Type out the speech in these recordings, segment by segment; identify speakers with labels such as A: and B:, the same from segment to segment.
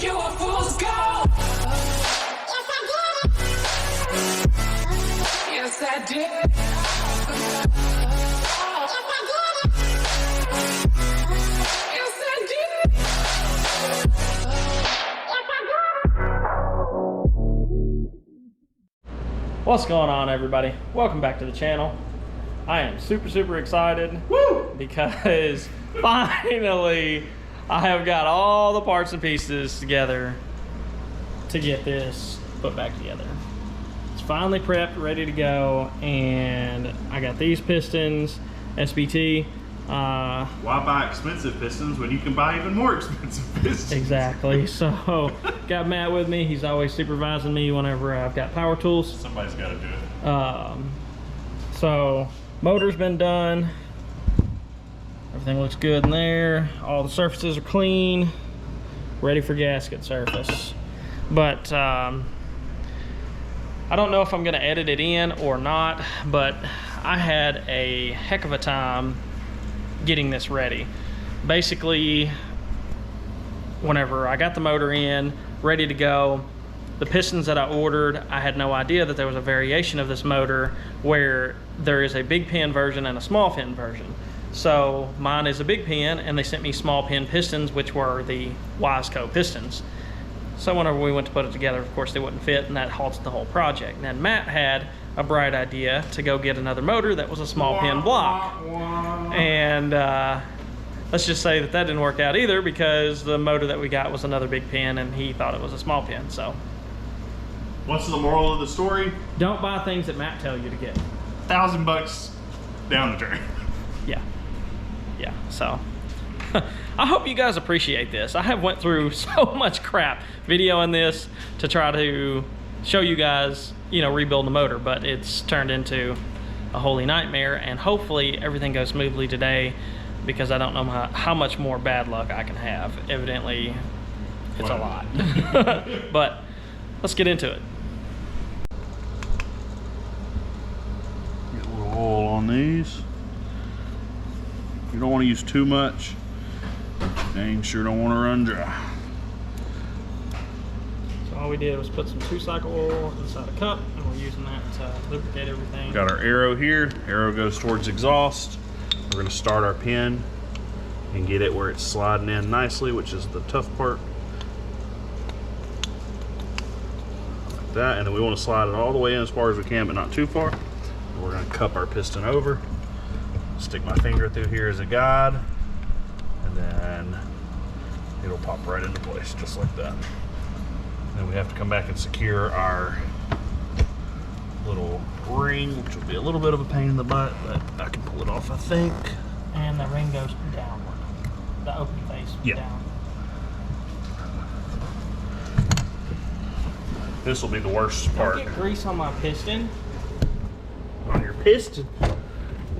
A: you a fool's gold. Yes, I did. Yes, I did.
B: What's going on, everybody? Welcome back to the channel. I am super excited.
C: Woo!
B: Because finally I have got all the parts and pieces together to get this put back together. It's finally prepped, ready to go, and I got these pistons, SBT.
C: Why buy expensive pistons when you can buy even more expensive pistons?
B: Exactly. So got Matt with me. He's always supervising me whenever I've got power tools.
C: Somebody's got to do it.
B: So motor's been done. Everything looks good in there. All the surfaces are clean, ready for gasket surface. But I don't know if I'm gonna edit it in or not, but I had a heck of a time getting this ready. Basically, whenever I got the motor in, ready to go, the pistons that I ordered, I had no idea that there was a variation of this motor where there is a big pin version and a small pin version. So mine is a big pin, and they sent me small pin pistons, which were the Wiseco pistons. So whenever we went to put it together, of course they wouldn't fit, and that halted the whole project. And then Matt had a bright idea to go get another motor that was a small pin block. And let's just say that didn't work out either, because the motor that we got was another big pin and he thought it was a small pin. So
C: What's the moral of the story?
B: don't buy things that Matt tells you to get.
C: $1,000 down the drain.
B: Yeah, so I hope you guys appreciate this. I have went through so much crap videoing this to try to show you guys, you know, rebuild the motor, but it's turned into a holy nightmare, and hopefully everything goes smoothly today, because I don't know how much more bad luck I can have. Evidently it's a lot. But let's get into it.
C: Get a little oil on these. You don't want to use too much. Dang sure don't want to run dry.
B: So all we did was put some 2-cycle oil inside a cup, and we're using that to lubricate everything.
C: Got our arrow here. Arrow goes towards exhaust. We're going to start our pin and get it where it's sliding in nicely, which is the tough part. Like that. And then we want to slide it all the way in as far as we can, but not too far. And we're going to cup our piston over. Stick my finger through here as a guide, and then it'll pop right into place just like that. Then we have to come back and secure our little ring, which will be a little bit of a pain in the butt, but I can pull it off, I think.
B: And the ring goes downward. The open face down.
C: This will be the worst part.
B: Don't get grease on my piston.
C: On your piston?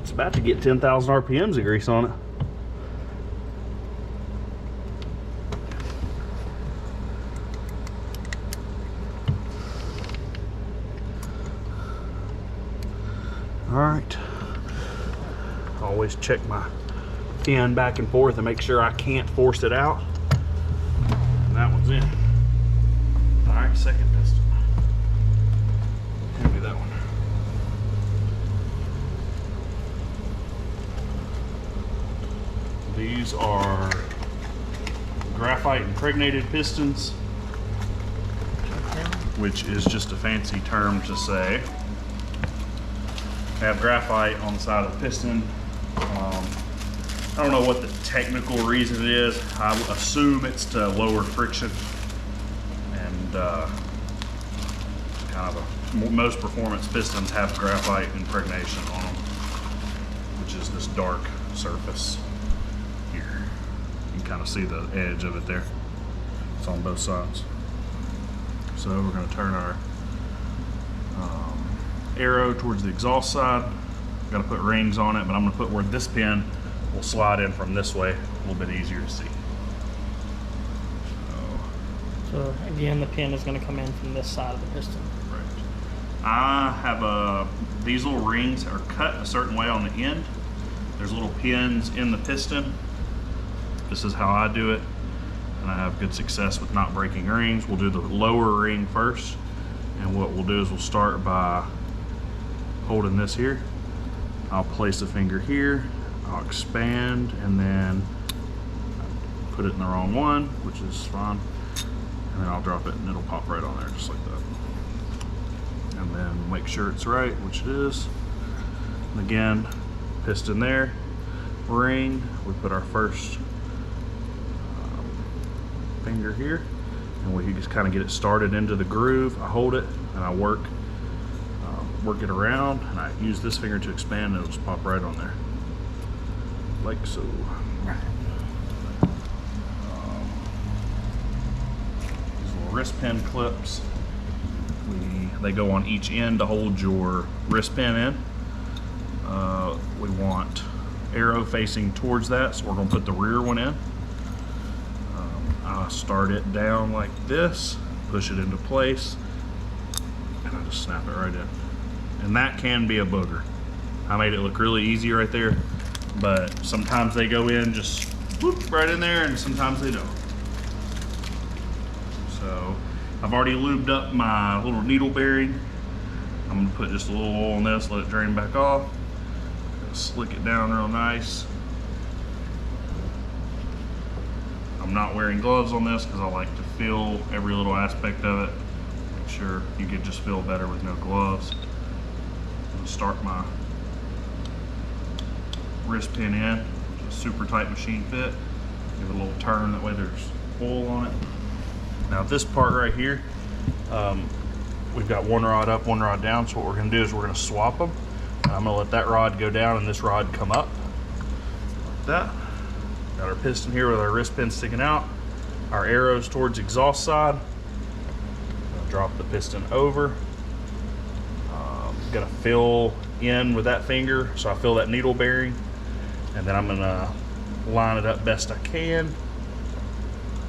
C: It's about to get 10,000 RPMs of grease on it. All right. Always check my pin back and forth and make sure I can't force it out. And that one's in. All right, second piston. Hand me that one. These are graphite impregnated pistons, which is just a fancy term to say have graphite on the side of the piston. I don't know what the technical reason it is. I assume it's to lower friction, and kind of most performance pistons have graphite impregnation on them, which is this dark surface. Kind of see the edge of it there. It's on both sides. So we're going to turn our arrow towards the exhaust side. Got to put rings on it, but I'm going to put where this pin will slide in from this way, a little bit easier to see.
B: So again, the pin is going to come in from this side of the piston.
C: Right. I have these little rings are cut a certain way on the end. There's little pins in the piston. This is how I do it. and I have good success with not breaking rings. We'll do the lower ring first, and what we'll do is we'll start by holding this here. I'll place a finger here, I'll expand, and then put it in the wrong one, which is fine, and then I'll drop it and it'll pop right on there just like that. And then make sure it's right, which it is. And again, piston there, ring, we put our first finger here, and we just kind of get it started into the groove. I hold it and I work it around, and I use this finger to expand, and it'll just pop right on there, like so. These little wrist pin clips, they go on each end to hold your wrist pin in. We want arrow facing towards that, so we're going to put the rear one in. I start it down like this, push it into place, and I just snap it right in. And that can be a booger. I made it look really easy right there, but sometimes they go in just whoop, right in there, and sometimes they don't. So I've already lubed up my little needle bearing. I'm gonna put just a little oil on this, let it drain back off. Slick it down real nice. I'm not wearing gloves on this because I like to feel every little aspect of it. Make sure you could just feel better with no gloves. I'm gonna start my wrist pin in, just super tight machine fit. Give it a little turn, that way there's oil on it. Now this part right here, we've got one rod up, one rod down, so what we're gonna do is we're gonna swap them. I'm gonna let that rod go down and this rod come up, like that. Got our piston here with our wrist pin sticking out, our arrows towards exhaust side. I'll drop the piston over. Gonna fill in with that finger, so I feel that needle bearing, and then I'm gonna line it up best I can,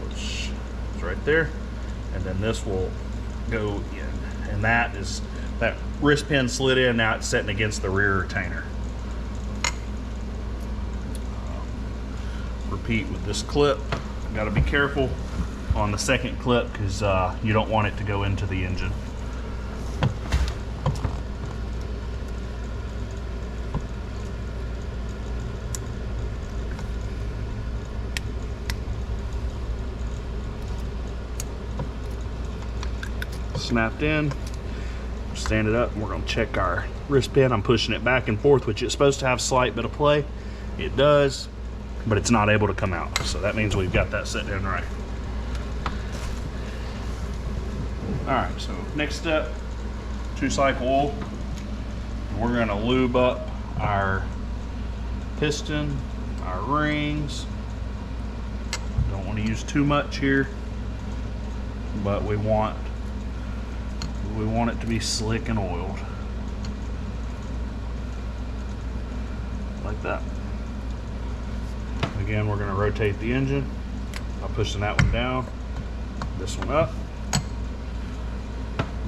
C: which is right there, and then this will go in, and that wrist pin slid in. Now it's setting against the rear retainer. Repeat with this clip. Got to be careful on the second clip because you don't want it to go into the engine. Snapped in. Stand it up, and we're going to check our wrist pin. I'm pushing it back and forth, which is supposed to have slight bit of play. It does, but it's not able to come out. So that means we've got that set in right. All right, so next step, 2-cycle oil. We're going to lube up our piston, our rings. Don't want to use too much here, but we want it to be slick and oiled. Like that. Again, we're going to rotate the engine by pushing that one down, this one up.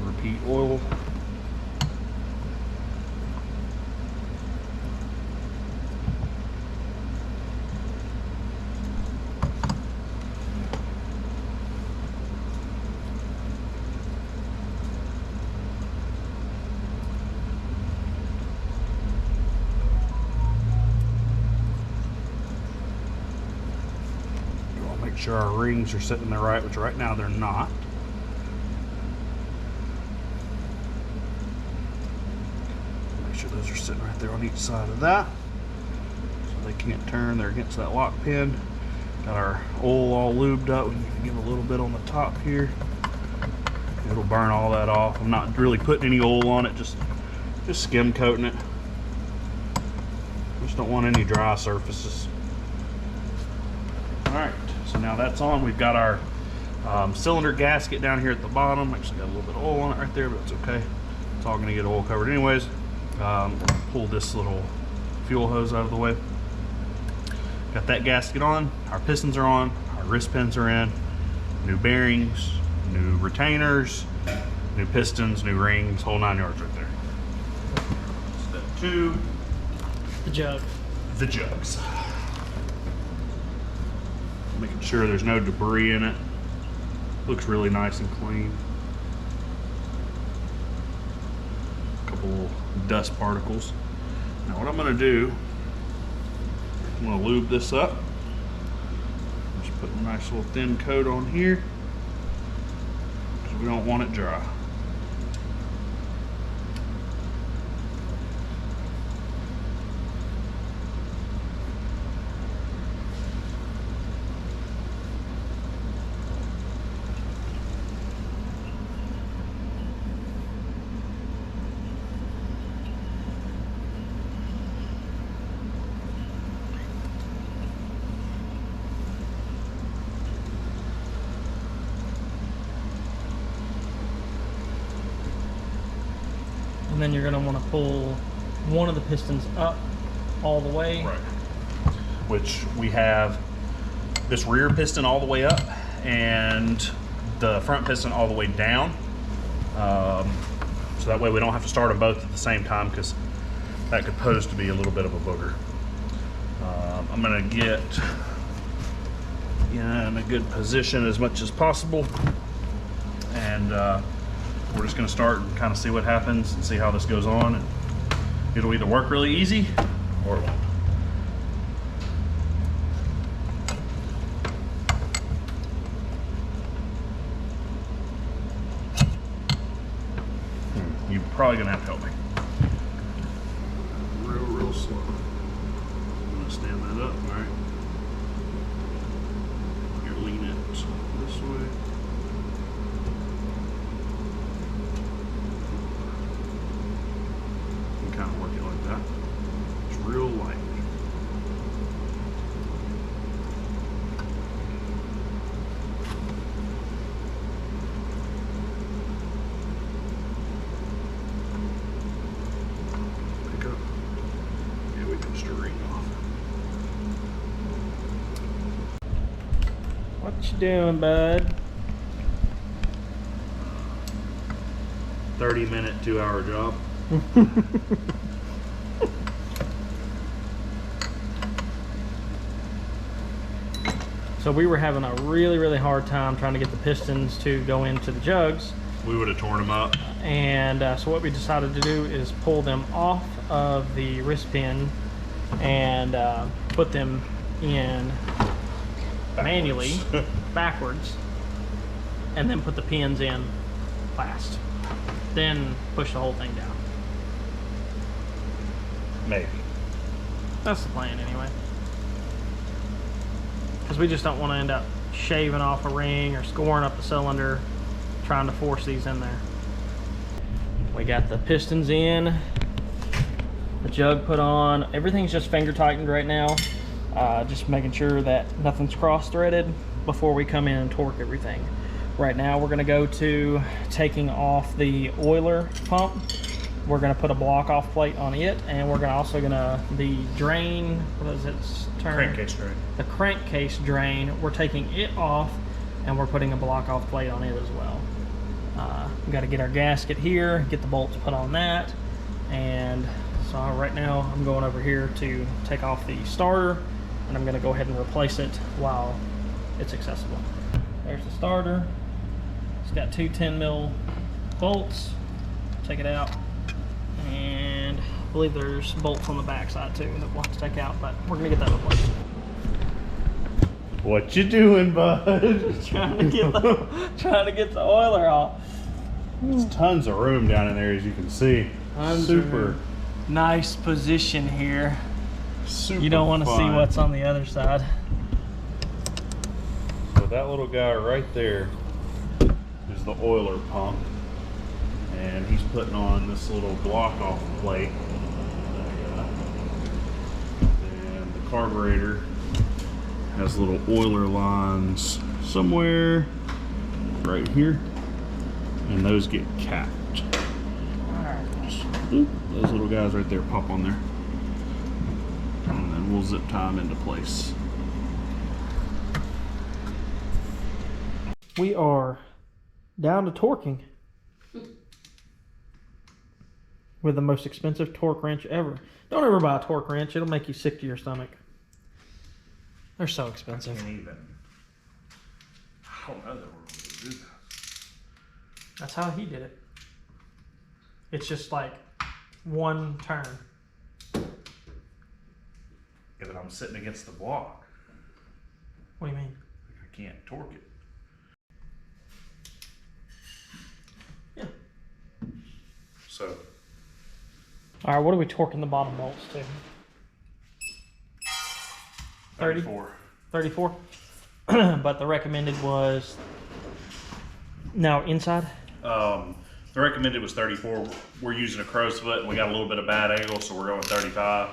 C: Repeat oil. Make sure our rings are sitting there right, which right now they're not. Make sure those are sitting right there on each side of that, so they can't turn. They're against that lock pin. Got our oil all lubed up. We can give a little bit on the top here. It'll burn all that off. I'm not really putting any oil on it, just skim coating it. Just don't want any dry surfaces. All right. So now that's on. We've got our cylinder gasket down here at the bottom. Actually got a little bit of oil on it right there, but it's okay. It's all gonna get oil covered anyways. Pull this little fuel hose out of the way. Got that gasket on. Our pistons are on. Our wrist pins are in. New bearings, new retainers, new pistons, new rings, whole 9 yards right there. Step 2.
B: The jug.
C: The jugs. making sure there's no debris in it. Looks really nice and clean. A couple dust particles. Now what I'm gonna do, I'm gonna lube this up. Just put a nice little thin coat on here because we don't want it dry.
B: And then you're going to want to pull one of the pistons up all the way.
C: Right. Which we have this rear piston all the way up and the front piston all the way down. So that way we don't have to start them both at the same time because that could pose to be a little bit of a booger. I'm going to get in a good position as much as possible. And we're just going to start and kind of see what happens and see how this goes on. And it'll either work really easy or it won't. You're probably going to have to help me. Real slow. I'm going to stand that up, all right? Here, lean it this way. Kind of work it like that. It's real light. Pick up. Yeah, we can string off.
B: What you doing, bud?
C: 30-minute, 2-hour job.
B: So we were having a really hard time trying to get the pistons to go into the jugs.
C: We would have torn them up.
B: And so what we decided to do is pull them off of the wrist pin and put them in manually backwards, and then put the pins in last. Then push the whole thing down.
C: Maybe.
B: That's the plan anyway. Because we just don't want to end up shaving off a ring or scoring up the cylinder trying to force these in there. We got the pistons in, the jug put on. Everything's just finger tightened right now. Just making sure that nothing's cross-threaded before we come in and torque everything. Right now we're going to go to taking off the oiler pump. We're going to put a block off plate on it, and we're also going to, the drain, what is it term?
C: Crankcase drain.
B: The crankcase drain, we're taking it off and we're putting a block off plate on it as well. We got to get our gasket here, get the bolts put on that, and so right now I'm going over here to take off the starter, and I'm going to go ahead and replace it while it's accessible. There's the starter. It's got two 10mm bolts. Take it out. And I believe there's bolts on the back side too that we'll have to take out, but we're gonna get that replaced.
C: What you doing, bud?
B: trying to get the oiler off.
C: There's tons of room down in there, as you can see. Super
B: nice position here.
C: Super.
B: You don't want to see
C: fun.
B: what's on the other side.
C: So that little guy right there is the oiler pump, and he's putting on this little block off plate. And the carburetor has little oiler lines somewhere right here, and those get capped. Oop, those little guys right there pop on there, and then we'll zip tie them into place.
B: We are down to torquing with the most expensive torque wrench ever. Don't ever buy a torque wrench. It'll make you sick to your stomach. They're so expensive.
C: Can't even. I don't know that we're going to do that.
B: That's how he did it. It's just like one turn.
C: Yeah, but I'm sitting against the block.
B: What do you mean?
C: I can't torque it.
B: Yeah.
C: So.
B: All right, what are we torquing the bottom bolts to? 30?
C: 34.
B: 34? But the recommended was now inside?
C: The recommended was 34. We're using a crow's foot and we got a little bit of bad angle, so we're going 35.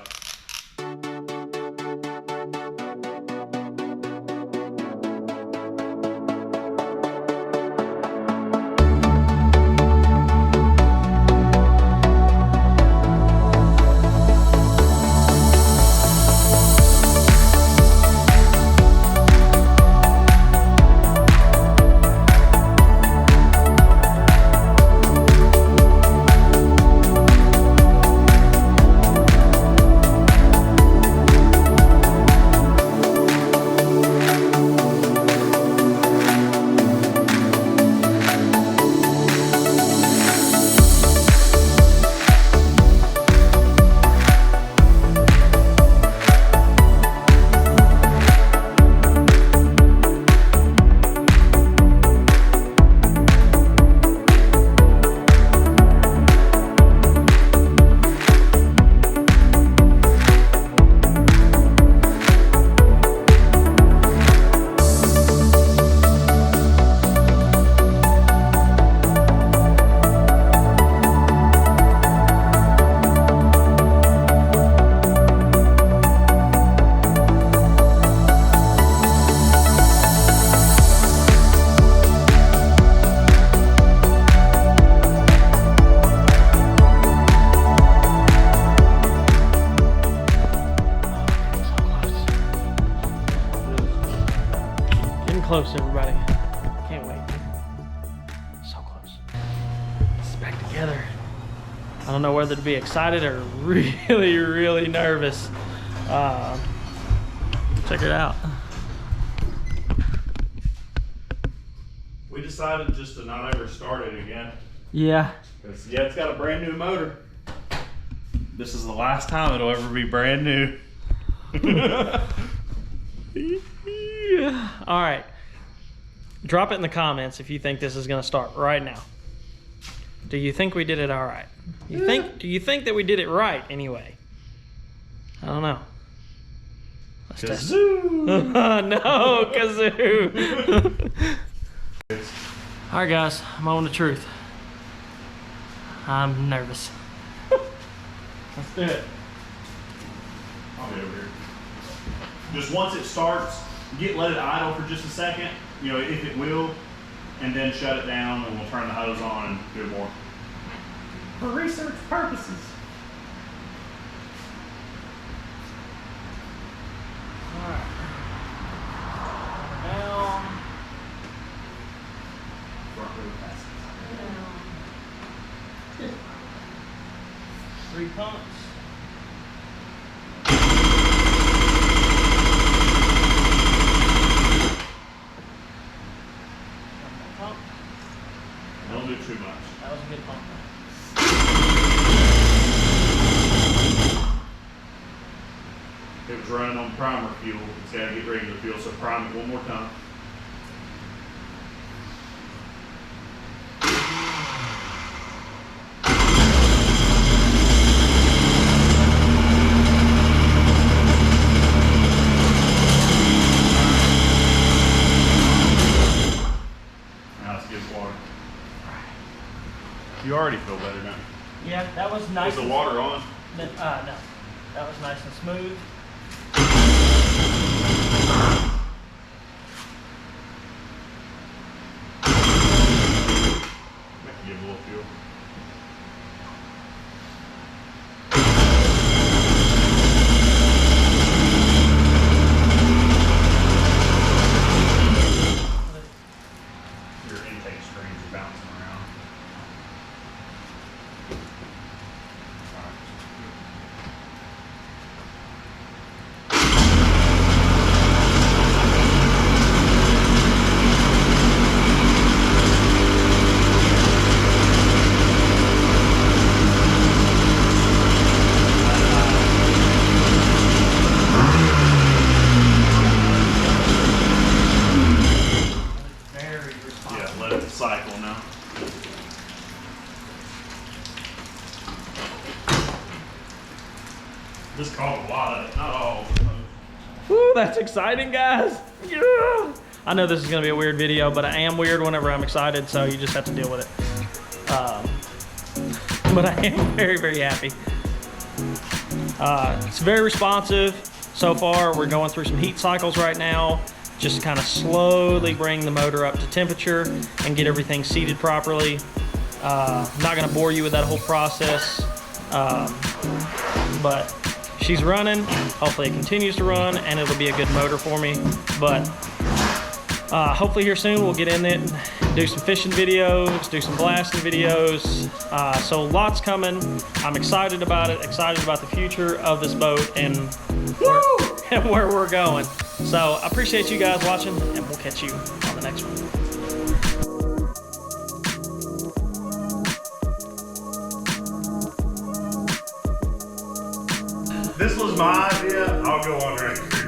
B: Close, everybody. Can't wait. So close. It's back together. I don't know whether to be excited or really, really nervous. Check it out.
C: We decided just to not ever start it again.
B: Yeah.
C: Yeah, it's got a brand new motor. This is the last time it'll ever be brand new.
B: All right. Drop it in the comments if you think this is going to start right now. Do you think we did it all right? Do you think that we did it right anyway? I don't know. Let's test.
C: Kazoo!
B: No, kazoo. All right, guys, I'm on the truth. I'm nervous. Let's do it.
C: I'll be over here. Just once it starts, let it idle for just a second, you know, if it will, and then shut it down and we'll turn the hose on and do more.
B: For research purposes. All right. Down.
C: Front wheel passes.
B: 3 pumps.
C: Don't do too much.
B: That was a good pump.
C: It was running on primer fuel. It's got to get regular fuel, so prime it one more time. Now let's get water. You already feel better, don't you?
B: Yeah, that was nice.
C: Is the water on?
B: No, that was nice and smooth.
C: Give a little fuel. Your intake screens are bouncing around. Just caught a lot of it, not all.
B: Woo, that's exciting, guys. Yeah. I know this is gonna be a weird video, but I am weird whenever I'm excited, so you just have to deal with it. But I am very, very happy. It's very responsive so far. We're going through some heat cycles right now, just to kind of slowly bring the motor up to temperature and get everything seated properly. I'm not gonna bore you with that whole process, but she's running. Hopefully it continues to run and it'll be a good motor for me. But hopefully here soon we'll get in it, do some fishing videos, do some blasting videos. So lots coming. I'm excited about it, excited about the future of this boat and where we're going. So I appreciate you guys watching and we'll catch you on the next one.
C: This was my idea. I'll go on record.